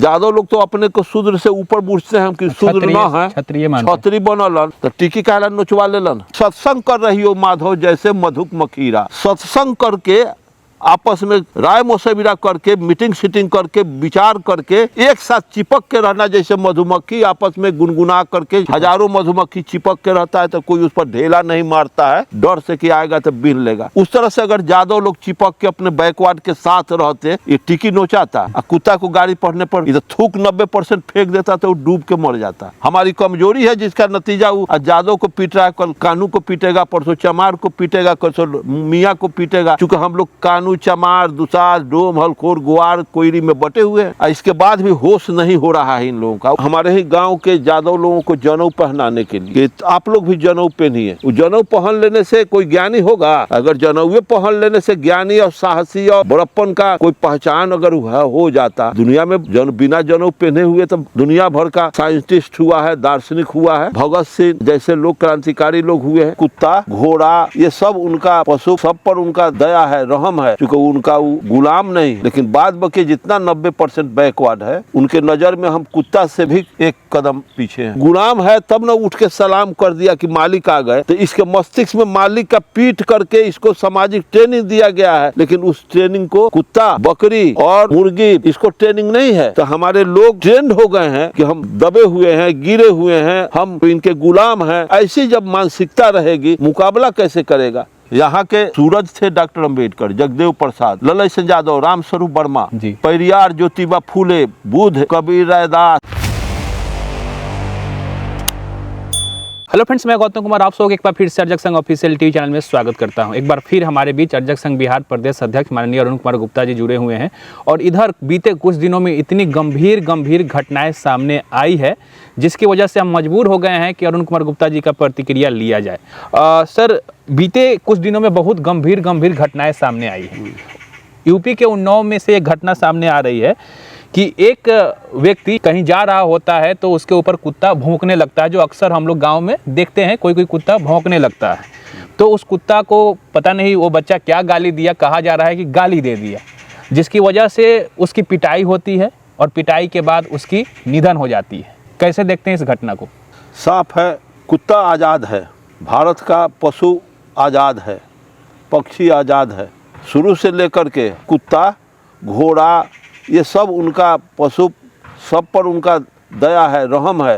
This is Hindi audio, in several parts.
यादव लोग तो अपने को शूद्र से ऊपर बुझते हैं कि शूद्र न है, छत्री बनलन तो टिकी कहला नोचवा लेलन। सत्संग कर रही हो माधव जैसे मधुक मखीरा, सत्संग करके आपस में राय मशविरा करके मीटिंग सीटिंग करके विचार करके एक साथ चिपक के रहना, जैसे मधुमक्खी आपस में गुनगुना करके हजारों मधुमक्खी चिपक के रहता है तो कोई उस पर ढेला नहीं मारता है डर से कि आएगा तो बीन लेगा। उस तरह से अगर यादव लोग चिपक के अपने बैकवर्ड के साथ रहते, ये टिकी नोचाता और कुत्ता को गाड़ी पढ़ने पर इधर थूक 90% फेंक देता तो डूब के मर जाता। हमारी कमजोरी है जिसका नतीजा यादव को पीट रहा है, कल कानू को पीटेगा, परसों चमार को पीटेगा, परसों मियाँ को पीटेगा। चूंकि हम लोग कानू, चमार, दुसार, डोम, हलखोर, गुआर, कोयरी में बटे हुए हैं। इसके बाद भी होश नहीं हो रहा है इन लोगों का। हमारे ही गांव के यादव लोगों को जनेऊ पहनाने के लिए आप लोग भी जनेऊ पहनिए। जनेऊ पहन लेने से कोई ज्ञानी होगा? अगर जनेऊ पहन लेने से ज्ञानी और साहसी और बड़प्पन का कोई पहचान अगर हो जाता दुनिया में, बिना जनेऊ पहने हुए तो दुनिया भर का साइंटिस्ट हुआ है, दार्शनिक हुआ है, भगत सिंह जैसे लोग क्रांतिकारी लोग हुए हैं। कुत्ता, घोड़ा, ये सब उनका पशु, सब पर उनका दया है, रहम है, क्योंकि उनका गुलाम नहीं। लेकिन बाद बाकी जितना 90% बैकवर्ड है उनके नजर में हम कुत्ता से भी एक कदम पीछे हैं। गुलाम है तब न उठ के सलाम कर दिया कि मालिक आ गए, तो इसके मस्तिष्क में मालिक का पीट करके इसको सामाजिक ट्रेनिंग दिया गया है। लेकिन उस ट्रेनिंग को कुत्ता, बकरी और मुर्गी, इसको ट्रेनिंग नहीं है। तो हमारे लोग ट्रेंड हो गए हैं कि हम दबे हुए हैं, गिरे हुए हैं, हम इनके गुलाम हैं। ऐसी जब मानसिकता रहेगी मुकाबला कैसे करेगा? यहाँ के सूरज थे doctor Ambedkar, Jagdev Prasad, ललय Singh Yadav, Ramswaroop Verma, Periyar, Jyotiba Phule, Buddha, Kabir, Raidas. Hello friends, मैं गौतम कुमार आप सबको एक बार फिर से अर्जक संघ ऑफिशियल टीवी चैनल में स्वागत करता हूं। एक बार फिर हमारे बीच अर्जक संघ बिहार प्रदेश अध्यक्ष माननीय अरुण कुमार गुप्ता जी जुड़े हुए हैं। और इधर बीते कुछ दिनों में इतनी गंभीर घटनाएं सामने आई है जिसकी वजह से हम मजबूर हो गए हैं कि अरुण कुमार गुप्ता जी का प्रतिक्रिया लिया जाए। सर, बीते कुछ दिनों में बहुत गंभीर घटनाएं सामने आई है। यूपी के उन्नाव में से एक घटना सामने आ रही है कि एक व्यक्ति कहीं जा रहा होता है तो उसके ऊपर कुत्ता भौंकने लगता है, जो अक्सर हम लोग गांव में देखते हैं, कोई कुत्ता भौंकने लगता है। तो उस कुत्ता को पता नहीं वो बच्चा क्या गाली दिया, कहा जा रहा है कि गाली दे दिया, जिसकी वजह से उसकी पिटाई होती है और पिटाई के बाद उसकी निधन हो जाती है। कैसे देखते हैं इस घटना को? साफ है, कुत्ता आज़ाद है, भारत का पशु आज़ाद है, पक्षी आज़ाद है। शुरू से लेकर के कुत्ता, घोड़ा, ये सब उनका पशु, सब पर उनका दया है, रहम है,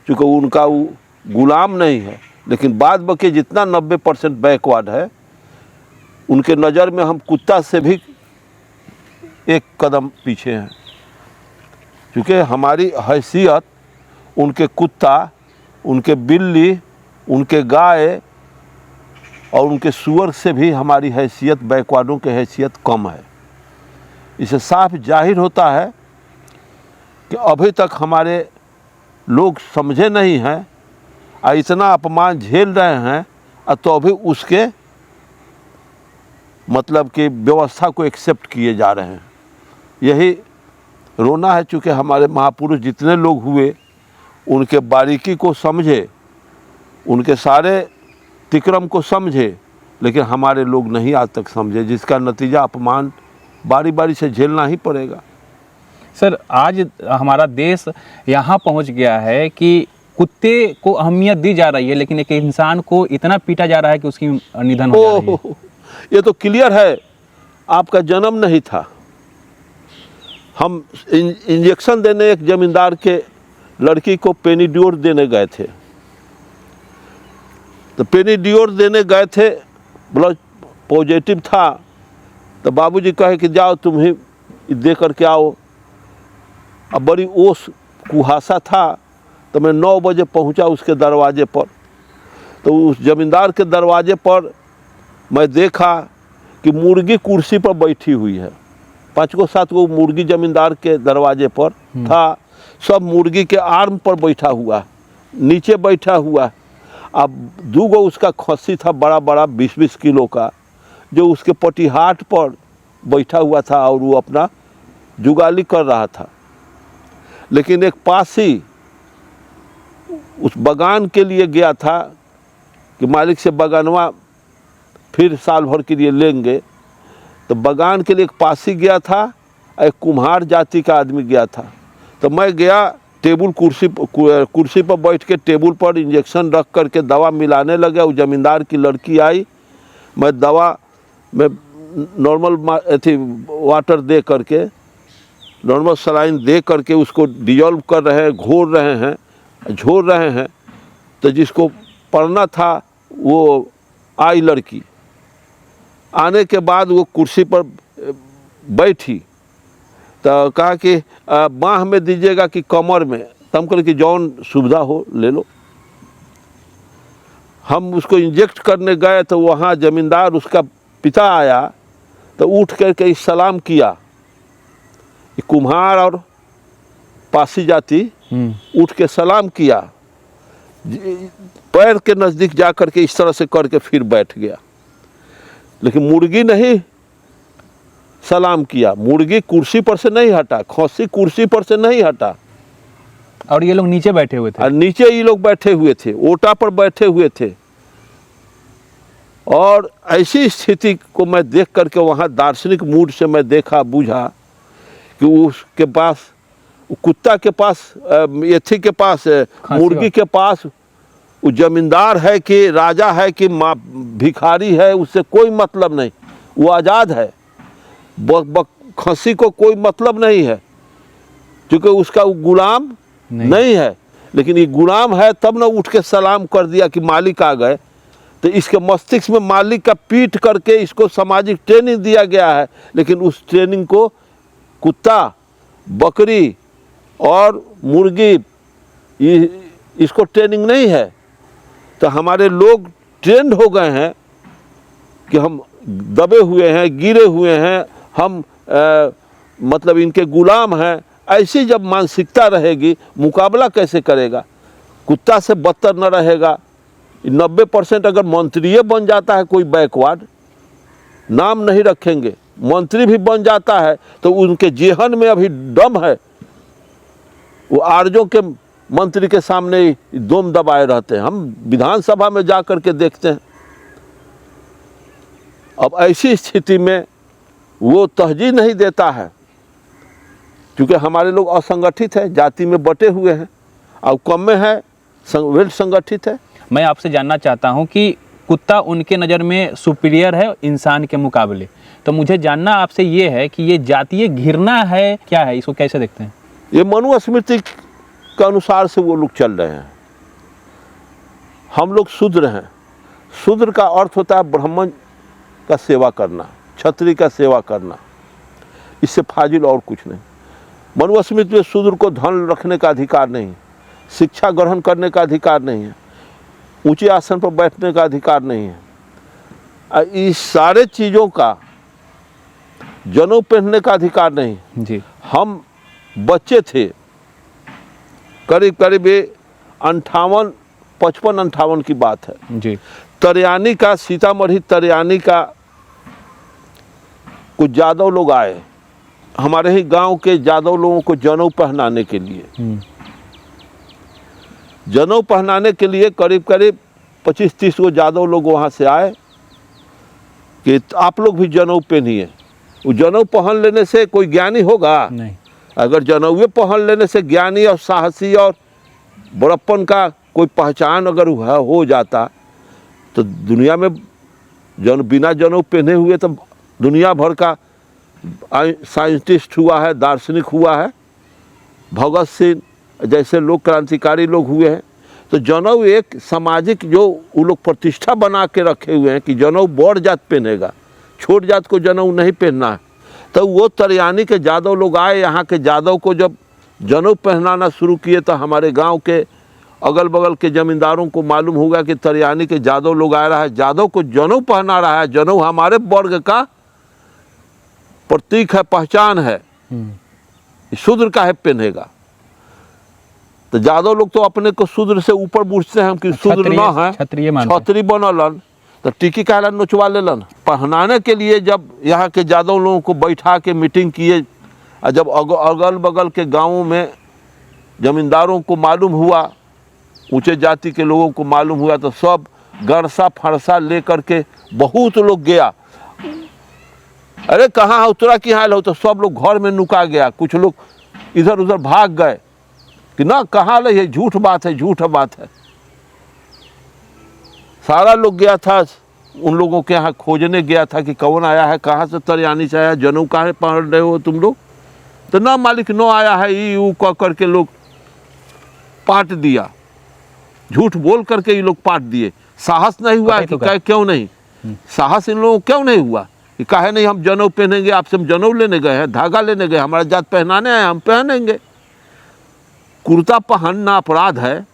क्योंकि उनका गुलाम नहीं है। लेकिन बाद बाकी जितना 90% बैकवर्ड है उनके नज़र में हम कुत्ता से भी एक कदम पीछे हैं, क्योंकि हमारी हैसियत उनके कुत्ता, उनके बिल्ली, उनके गाय और उनके सूअर से भी हमारी हैसियत, बैकवर्डों की हैसियत कम है। इसे साफ जाहिर होता है कि अभी तक हमारे लोग समझे नहीं हैं और इतना अपमान झेल रहे हैं, और तो अभी उसके मतलब कि व्यवस्था को एक्सेप्ट किए जा रहे हैं। यही रोना है, चूँकि हमारे महापुरुष जितने लोग हुए उनके बारीकी को समझे, उनके सारे तिक्रम को समझे, लेकिन हमारे लोग नहीं आज तक समझे, जिसका नतीजा अपमान बारी बारी से झेलना ही पड़ेगा। सर, आज हमारा देश यहाँ पहुँच गया है कि कुत्ते को अहमियत दी जा रही है, लेकिन एक इंसान को इतना पीटा जा रहा है कि उसकी निधन हो जा रही है। ये तो क्लियर है, आपका जन्म नहीं था। हम इंजेक्शन देने एक जमींदार के लड़की को पेनिड्योर देने गए थे, तो पेनिड्योर देने गए थे, ब्लड पॉजिटिव था, तो बाबूजी कहे कि जाओ तुम ही दे करके आओ। अब बड़ी ओस कुहासा था, तो मैं 9 बजे पहुंचा उसके दरवाजे पर। तो उस जमींदार के दरवाजे पर मैं देखा कि मुर्गी कुर्सी पर बैठी हुई है। 5 को 7 को मुर्गी जमींदार के दरवाजे पर था, सब मुर्गी के आर्म पर बैठा हुआ, नीचे बैठा हुआ। अब 2 गो उसका खस्सी था, बड़ा बड़ा 20-20 किलो का, जो उसके पटिहाट पर बैठा हुआ था और वो अपना जुगाली कर रहा था। लेकिन एक पासी उस बगान के लिए गया था कि मालिक से बगानवा फिर साल भर के लिए लेंगे, तो बगान के लिए एक पासी गया था, एक कुम्हार जाति का आदमी गया था। तो मैं गया टेबल कुर्सी पर बैठ के टेबल पर इंजेक्शन रख करके दवा मिलाने लगा। वो ज़मींदार की लड़की आई, मैं दवा में नॉर्मल थी वाटर दे करके, नॉर्मल सलाइन दे करके उसको डिजॉल्व कर रहे हैं, झोर रहे हैं। तो जिसको पढ़ना था वो आई लड़की, आने के बाद वो कुर्सी पर बैठी तो कहा कि बाँह में दीजिएगा कि कमर में। तो हम कहे कि जौन सुविधा हो ले लो। हम उसको इंजेक्ट करने गए तो वहाँ ज़मींदार उसका पिता आया तो उठ करके सलाम किया। कुम्हार और पासी जाति उठ के सलाम किया, पैर के नज़दीक जा करके इस तरह से करके फिर बैठ गया। लेकिन मुर्गी नहीं सलाम किया, मुर्गी कुर्सी पर से नहीं हटा, खस्सी कुर्सी पर से नहीं हटा। और ये लोग नीचे बैठे हुए थे, और नीचे ये लोग बैठे हुए थे, ओटा पर बैठे हुए थे। और ऐसी स्थिति को मैं देख करके वहाँ दार्शनिक मूड से मैं देखा, बूझा कि उसके पास, कुत्ता के पास, एथी के पास, मुर्गी के पास वो जमींदार है कि राजा है कि भिखारी है, उससे कोई मतलब नहीं, वो आज़ाद है। खस्सी को कोई मतलब नहीं है क्योंकि उसका वो गुलाम नहीं है। लेकिन ये गुलाम है तब ना उठ के सलाम कर दिया कि मालिक आ गए। तो इसके मस्तिष्क में मालिक का पीट करके इसको सामाजिक ट्रेनिंग दिया गया है, लेकिन उस ट्रेनिंग को कुत्ता, बकरी और मुर्गी इसको ट्रेनिंग नहीं है। तो हमारे लोग ट्रेंड हो गए हैं कि हम दबे हुए हैं, गिरे हुए हैं, हम मतलब इनके गुलाम हैं। ऐसी जब मानसिकता रहेगी, मुकाबला कैसे करेगा? कुत्ता से बदतर न रहेगा। 90% अगर मंत्री बन जाता है कोई बैकवर्ड, नाम नहीं रखेंगे, मंत्री भी बन जाता है तो उनके जेहन में अभी दम है। वो आरजों के मंत्री के सामने दम दबाए रहते हैं। हम विधानसभा में जा कर के देखते हैं। अब ऐसी स्थिति में वो तहजीह नहीं देता है क्योंकि हमारे लोग असंगठित है, जाति में बटे हुए हैं, और कम में है वेल संगठित है। मैं आपसे जानना चाहता हूं कि कुत्ता उनके नज़र में सुपीरियर है इंसान के मुकाबले, तो मुझे जानना आपसे ये है कि ये जातीय घृणा है, क्या है, इसको कैसे देखते हैं? ये मनुस्मृति के अनुसार से वो लोग चल रहे हैं। हम लोग शूद्र हैं। शूद्र का अर्थ होता है ब्राह्मण का सेवा करना, क्षत्रिय का सेवा करना, इससे फाजिल और कुछ नहीं। मनुस्मृति में शूद्र को धन रखने का अधिकार नहीं, शिक्षा ग्रहण करने का अधिकार नहीं है, ऊंचे आसन पर बैठने का अधिकार नहीं है, इस सारे चीज़ों का, जनेऊ पहनने का अधिकार नहीं जी। हम बच्चे थे, करीब 55-58 की बात है जी। तरियानी का, सीतामढ़ी तरियानी का कुछ यादव लोग आए हमारे ही गांव के यादव लोगों को जनेऊ पहनाने के लिए। जनेऊ पहनाने के लिए करीब 25-30 गो यादव लोग वहाँ से आए कि आप लोग भी जनेऊ पहनिए। वो जनेऊ पहन लेने से कोई ज्ञानी होगा? नहीं। अगर जनेऊ पहन लेने से ज्ञानी और साहसी और बड़प्पन का कोई पहचान अगर हो जाता तो दुनिया में बिना जनेऊ पहने हुए तो दुनिया भर का साइंटिस्ट हुआ है, दार्शनिक हुआ है, भगत सिंह जैसे लोग क्रांतिकारी लोग हुए हैं। तो जनेऊ एक सामाजिक जो वो लोग प्रतिष्ठा बना के रखे हुए हैं कि जनेऊ बड़ जात पहनेगा, छोट जात को जनेऊ नहीं पहनना है। तो वो तरियानी के यादव लोग आए, यहाँ के यादव को जब जनेऊ पहनाना शुरू किए तो हमारे गांव के अगल बगल के जमींदारों को मालूम होगा कि तरियानी के यादव लोग आ रहा है, यादव को जनेऊ पहना रहा है। जनेऊ हमारे वर्ग का प्रतीक है, पहचान है, शूद्र का है पहनेगा। तो यादव लोग तो अपने को शूद्र से ऊपर बुझते हैं कि शूद्र न है, क्षत्रिय बनलन, तो टिकी कहला नोचवा लेलन। पहनाने के लिए जब यहाँ के यादव लोगों को बैठा के मीटिंग किए, और जब अगल बगल के गाँवों में जमींदारों को मालूम हुआ, ऊंचे जाति के लोगों को मालूम हुआ, तो सब गरसा फरसा ले करके बहुत लोग गया। अरे कहाँ हो, तोरा की हाल हो? तो सब लोग घर में नुका गया। कुछ लोग इधर उधर भाग गए कि ना कहाँ ले, ये झूठ बात है, झूठ बात है। सारा लोग गया था, उन लोगों के यहाँ खोजने गया था कि कौन आया है, कहाँ से तरियानी से आया, जनेऊ कहाँ पहन रहे हो तुम लोग, तो ना मालिक नो आया है, ई ऊ कह करके लोग पाट दिया, झूठ बोल करके ये लोग पाट दिए। साहस नहीं हुआ कि कहे क्यों नहीं, साहस इन लोगों क्यों नहीं हुआ कि कहे नहीं हम जनेऊ पहनेंगे, आपसे हम जनेऊ लेने गए हैं, धागा लेने गए, हमारा जात पहनाने आए, हम पहनेंगे। कुर्ता पहनना अपराध है,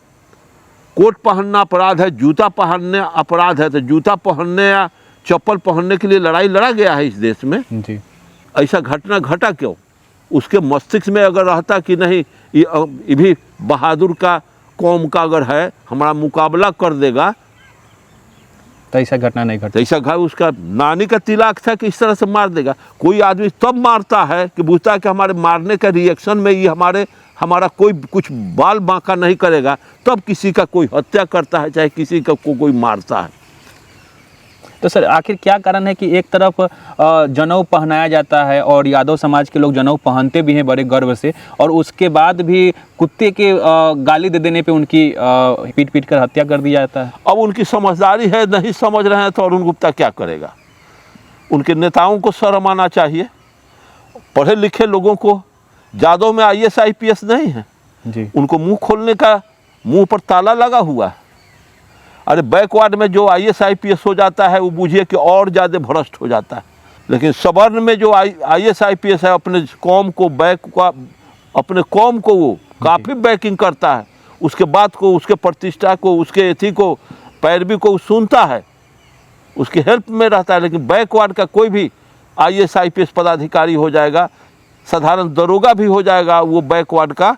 कोट पहनना अपराध है, जूता पहनने अपराध है, तो जूता पहनने या चप्पल पहनने के लिए लड़ाई लड़ा गया है इस देश में जी। ऐसा घटना घटा क्यों? उसके मस्तिष्क में अगर रहता कि नहीं ये भी बहादुर का कौम का अगर है, हमारा मुकाबला कर देगा, तो ऐसा घटना नहीं घटा। तो ऐसा उसका नानी का तिलाक था कि इस तरह से मार देगा। कोई आदमी तब मारता है कि बुझता है कि हमारे मारने का रिएक्शन में ये हमारा कोई कुछ बाल बांका नहीं करेगा, तब किसी का कोई हत्या करता है, चाहे किसी का कोई मारता है। तो सर आखिर क्या कारण है कि एक तरफ जनेऊ पहनाया जाता है और यादव समाज के लोग जनेऊ पहनते भी हैं बड़े गर्व से, और उसके बाद भी कुत्ते के गाली दे देने पे उनकी पीट पीट कर हत्या कर दिया जाता है? अब उनकी समझदारी है, नहीं समझ रहे हैं तो अरुण गुप्ता क्या करेगा? उनके नेताओं को शर्म आना चाहिए। पढ़े लिखे लोगों को, जादव में IAS IPS नहीं है जी, उनको मुंह खोलने का, मुंह पर ताला लगा हुआ है। अरे बैकवर्ड में जो IAS IPS हो जाता है वो बूझिए कि और ज़्यादा भ्रष्ट हो जाता है, लेकिन सवर्ण में जो IAS IPS है अपने कौम को अपने कौम को वो काफ़ी बैकिंग करता है, उसके बात को, उसके प्रतिष्ठा को, उसके एथी को, पैरवी को सुनता है, उसकी हेल्प में रहता है। लेकिन बैकवर्ड का कोई भी IAS IPS पदाधिकारी हो जाएगा, साधारण दरोगा भी हो जाएगा, वो बैकवर्ड का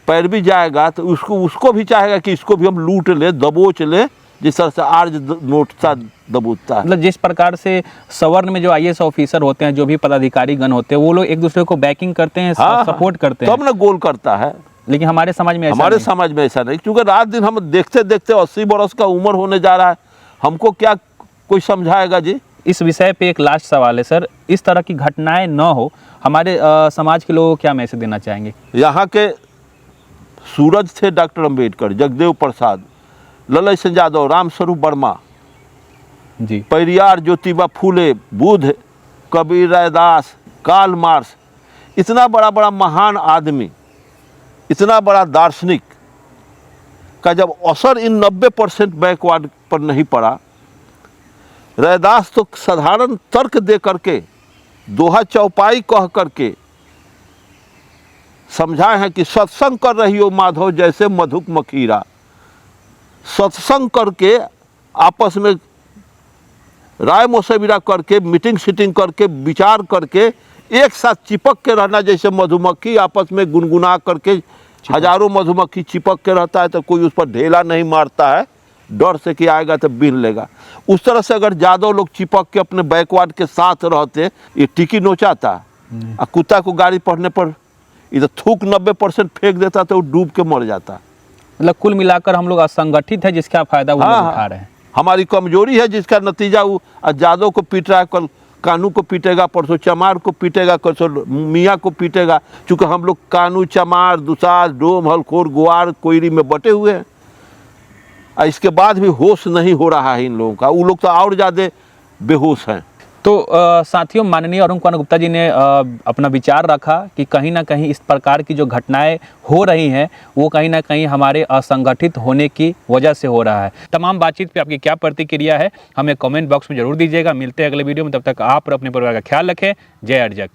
पैरवी जाएगा तो उसको भी चाहेगा कि इसको भी हम लूट ले, दबोच ले, जिस तरह से आर्ज नोट सा दबोचता है। मतलब जिस प्रकार से सवर्ण में जो IAS ऑफिसर होते हैं, जो भी पदाधिकारी गण होते हैं, वो लोग एक दूसरे को बैकिंग करते हैं, सपोर्ट करते हैं, तब ना गोल करता है। लेकिन हमारे समाज में ऐसा नहीं, क्योंकि रात दिन हम देखते देखते 80 बरस का उम्र होने जा रहा है, हमको क्या कोई समझाएगा जी? इस विषय पे एक लास्ट सवाल है सर, इस तरह की घटनाएं न हो, हमारे समाज के लोगों को क्या मैसेज देना चाहेंगे? यहाँ के सूरज थे डॉक्टर अंबेडकर, जगदेव प्रसाद, ललय सिंह यादव, रामस्वरूप वर्मा जी, पेरियार, ज्योतिबा फूले, बुद्ध, कबीर, रैदास, कार्ल मार्क्स, इतना बड़ा बड़ा महान आदमी, इतना बड़ा दार्शनिक का जब असर इन 90% बैकवर्ड पर नहीं पड़ा, रैदास तो साधारण तर्क दे करके, दोहा चौपाई कह करके समझाए हैं कि सत्संग कर रही हो माधव जैसे मधुक मखीरा। सत्संग करके, आपस में राय मशविरा करके, मीटिंग सीटिंग करके, विचार करके, एक साथ चिपक के रहना, जैसे मधुमक्खी आपस में गुनगुना करके, हजारों मधुमक्खी चिपक के रहता है तो कोई उस पर ढेला नहीं मारता है, डर से कि आएगा तो बीन लेगा। उस तरह से अगर यादव लोग चिपक के अपने बैकवर्ड के साथ रहते, ये टिकी नोचाता, और कुत्ता को गाड़ी पढ़ने पर इधर थूक 90% फेंक देता तो वो डूब के मर जाता। मतलब कुल मिलाकर हम लोग असंगठित है, जिसका फायदा वो लोग उठा रहे हैं। हमारी कमजोरी है जिसका नतीजा वो यादव को पीट रहा है, कल कानू को पीटेगा, परसों चमार को पीटेगा, परसों मियाँ को पीटेगा। चूँकि हम लोग कानू, चमार, दुसाध, डोम, हलखोर, गुआर, कोयरी में बटे हुए हैं, इसके बाद भी होश नहीं हो रहा है इन लोगों का। वो लोग तो और ज़्यादा बेहोश हैं। तो साथियों, माननीय अरुण कुमार गुप्ता जी ने अपना विचार रखा कि कहीं ना कहीं इस प्रकार की जो घटनाएं हो रही हैं वो कहीं ना कहीं हमारे असंगठित होने की वजह से हो रहा है। तमाम बातचीत पे आपकी क्या प्रतिक्रिया है हमें कमेंट बॉक्स में जरूर दीजिएगा। मिलते हैं अगले वीडियो में, तब तक आप और अपने परिवार का ख्याल रखें। जय अर्जक।